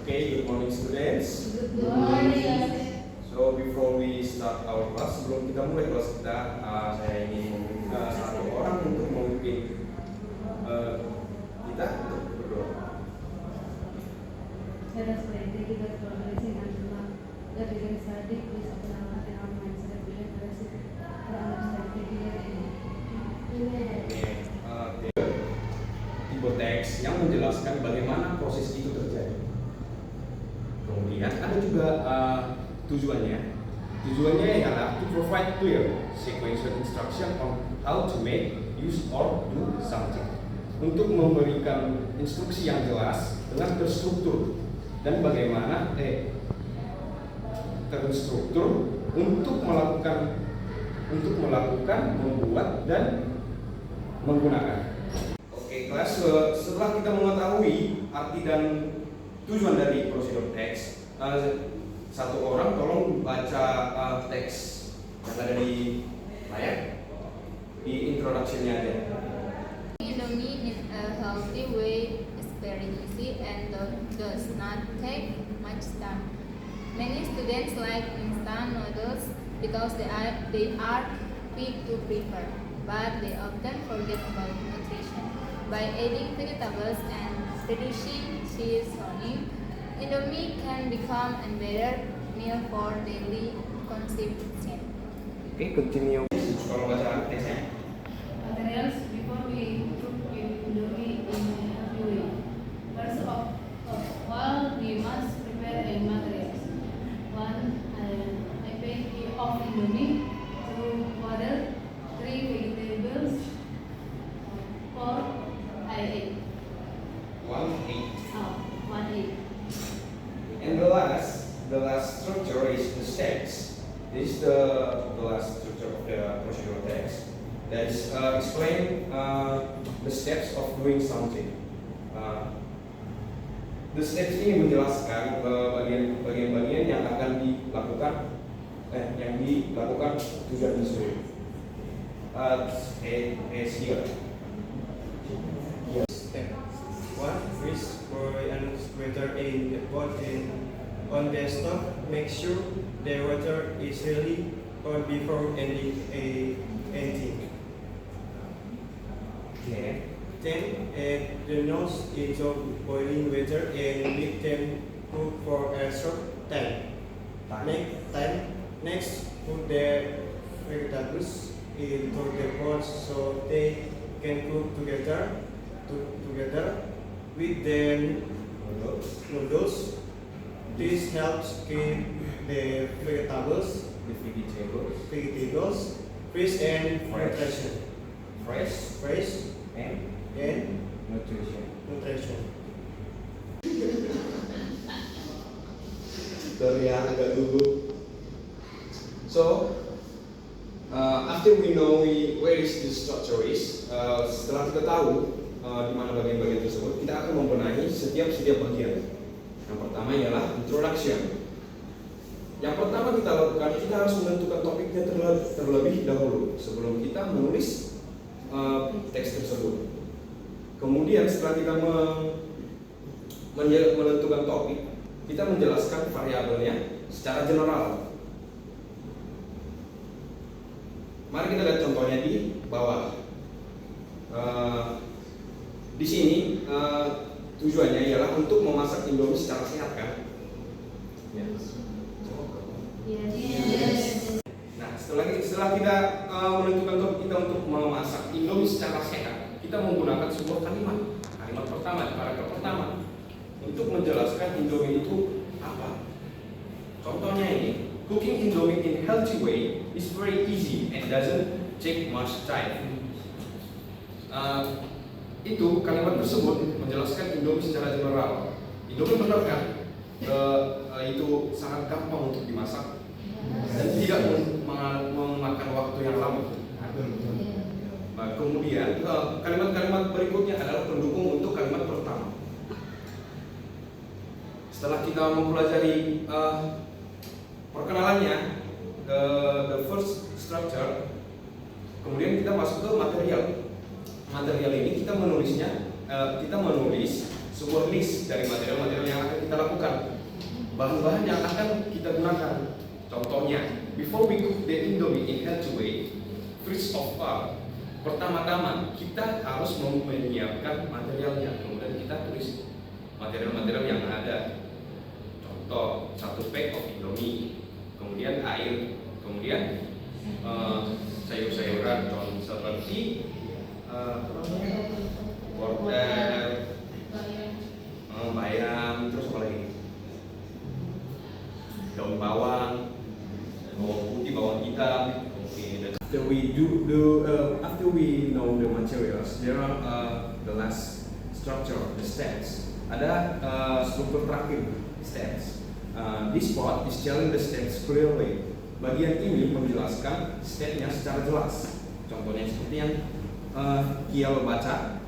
Okay, good morning students. Good morning. So before we start our class, sebelum kita mulai kelas kita, saya ingin meminta satu orang untuk memimpin kita untuk berdoa. Let us pray. Thank you God for blessing and love. Let we can study. Please open our heart and our minds so that we can receive the understanding. Amen. Tipe teks yang menjelaskan bagaimana proses itu terjadi. Kemudian ada juga tujuannya. Tujuannya ialah to provide clear sequential instruction on how to make, use, or do something. Untuk memberikan instruksi yang jelas dengan terstruktur dan bagaimana terstruktur untuk melakukan, membuat dan menggunakan. Oke, kelas, setelah kita mengetahui arti dan tujuan dari prosedur teks, satu orang tolong baca teks yang ada di layar, di introduction-nya aja. Indomie in a healthy way is very easy and does not take much time. Many students like instant noodles because they are quick to prepare, but they often forget about nutrition. By adding vegetables and reducing seasoning, Indomie can become a better meal for daily consumption. Oke, continue. Kalau baca teksnya. Materials before we cook Indomie in a healthy way. First of all, we must prepare the materials. 1 a packet of Indomie, 2 water, 3 vegetables, 4 egg. 1 8. 1 egg. And the last structure is the steps. This is the last structure of the procedural text. That is explain the steps of doing something. The steps ini menjelaskan bagian-bagian yang akan dilakukan, tujuan tersebut. As here. Step 1. Freeze boil and water in the pot on the stove. Make sure the water is really hot before anything. Okay. Then add the noodles into boiling water and make them cook for a short time. Next, put the vegetables into the pot so they can cook together with the noodles. This helps keep the vegetables fresh and fresh and nutrition. Terlihat agak gugup. So, after we know where is the structure is, setelah kita tahu di mana bagian-bagian tersebut, kita akan membenahi setiap bagian. Yang pertama ialah introduction. Yang pertama kita lakukan, kita harus menentukan topiknya terlebih dahulu sebelum kita menulis teks tersebut. Kemudian setelah kita menentukan topik, kita menjelaskan variabelnya secara general. Mari kita lihat contohnya di bawah. Di sini tujuannya ialah untuk memasak Indomie secara sehat, kan? Yes. Nah, setelah kita menentukan topik kita untuk memasak Indomie secara sehat, kita menggunakan sebuah kalimat pertama, paragraf pertama, untuk menjelaskan Indomie itu apa. Contohnya ini, cooking Indomie in healthy way is very easy and doesn't take much time. Itu kalimat tersebut menjelaskan Indomie secara general. Indomie benar kan? Itu sangat gampang untuk dimasak dan tidak memakan waktu yang lama. Nah, kemudian kalimat-kalimat berikutnya adalah pendukung untuk kalimat pertama. Setelah kita mempelajari perkenalannya, the first structure, kemudian kita masuk ke material. Material ini kita menulis sebuah list dari material-material yang akan kita lakukan, bahan-bahan yang akan kita gunakan. Contohnya, before we cook the Indomie in healthy way, first of all, pertama-tama kita harus menyiapkan materialnya. Kemudian kita tulis material-material yang ada. Contoh, 1 pack of Indomie, kemudian air, kemudian sayur-sayuran seperti wortel, bayam, terus apa lagi? Daun bawang, bawang putih, bawang hitam. After we know the materials, there are the last structure, the steps. Ada struktur terakhir, steps. This part is telling the steps clearly. Bagian ini menjelaskan stepnya secara jelas. Contohnya seperti yang Kiel baca.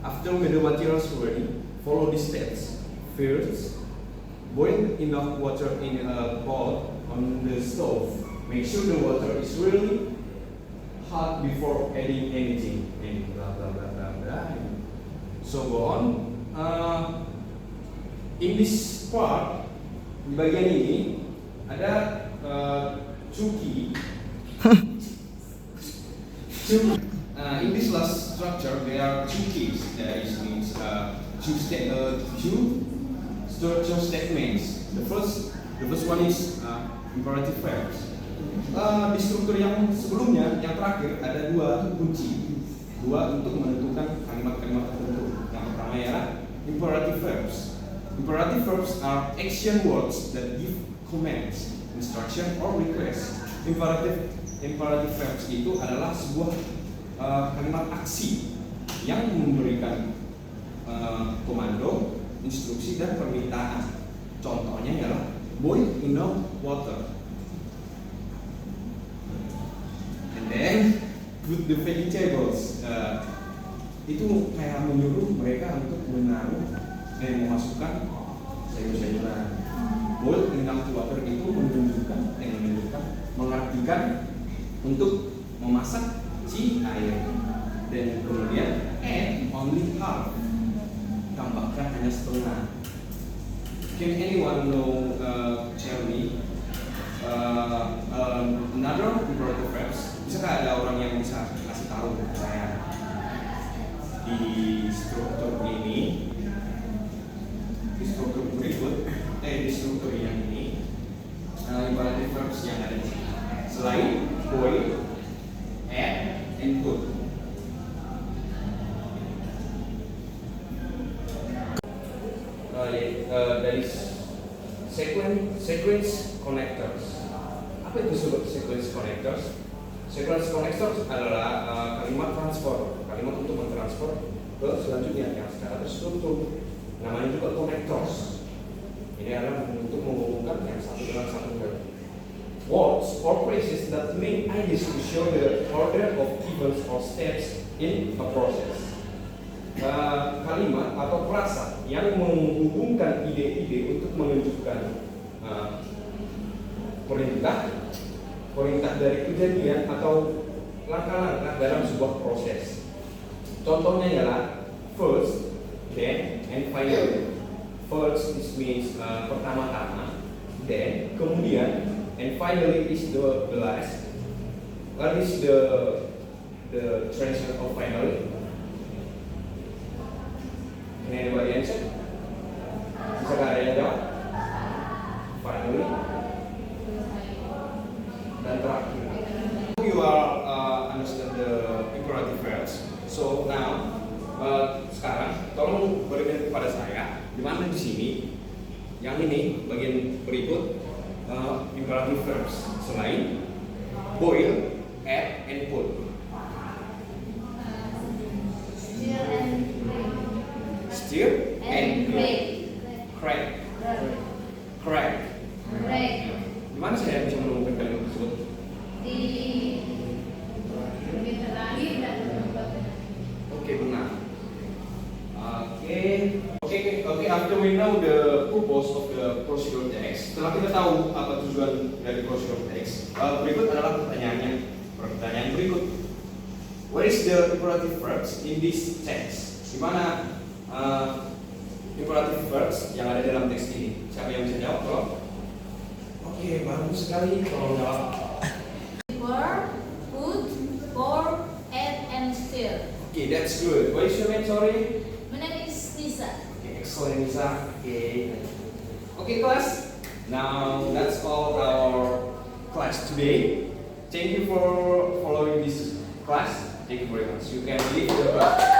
After the materials ready, follow the steps. First, boil enough water in a pot on the stove. Make sure the water is really hot before adding anything. And blah blah blah blah blah. So go on. In this part, di bagian ini ada two key. In this last structure, there are 2 keys. That means two structure statements. The first one is imperative verbs. Di struktur yang sebelumnya, yang terakhir ada 2 kunci, 2 untuk menentukan kalimat-kalimat tertentu. Yang pertama ialah imperative verbs. Imperative verbs are action words that give commands, instruction, or request. Imperative verbs itu adalah sebuah kalimat aksi yang memberikan komando, instruksi, dan permintaan. Contohnya ialah boil enough water, and then put the vegetables. Itu kayak menyuruh mereka untuk memasukkan sayur-sayuran. Boil enough water itu mengartikan untuk memasak si air. Dan kemudian add only half, tambahkan hanya setengah. Can anyone tell me another imperative verbs? Bisakah ada orang yang bisa kasih tahu saya di struktur ini, di struktur berikut, di struktur yang ini, imperative verbs yang ada di sini selain boil, add, and put. Dari sequence connectors. Apa itu sequence connectors? Sequence connectors adalah kalimat transfer, kalimat untuk mentransfer ke selanjutnya yang secara terstruktur. Namanya juga connectors. Ini adalah untuk menghubungkan yang satu dengan satu lagi. Words or phrases that make ideas to show the order of events or steps in a process. Kalimat atau frasa yang menghubungkan ide-ide untuk menunjukkan perintah dari kejadian atau langkah-langkah dalam sebuah proses. Contohnya ialah first, then, and finally. First means pertama-tama, then, kemudian, and finally is the last. What is the translation of finally? Can anybody answer? Bisakah ada yang jawab? Finally dan terakhir. You are understand the imperative verbs. So now sekarang tolong berikan kepada saya di mana di sini yang ini bagian berikut imperative verbs selain boil, add, and put. Stir and crack. Di mana saya bisa menemukan kalimat tersebut? Oke, benar. Oke. After we know the purpose of the procedural text, setelah kita tahu apa tujuan dari procedural text, berikut adalah pertanyaan berikut. What is the imperative verbs in this text? Di mana imperative verbs yang ada dalam teks ini. Siapa yang bisa jawab? Tolong. Oke, bagus sekali. Tolong jawab. Pour, put, pour, add, and stir. Oke, that's good. What is your name? Sorry. My name is Nisa. Okay, excellent, Nisa. Okay, class. Now that's all our class today. Thank you for following this class. Thank you very much. You can leave the class.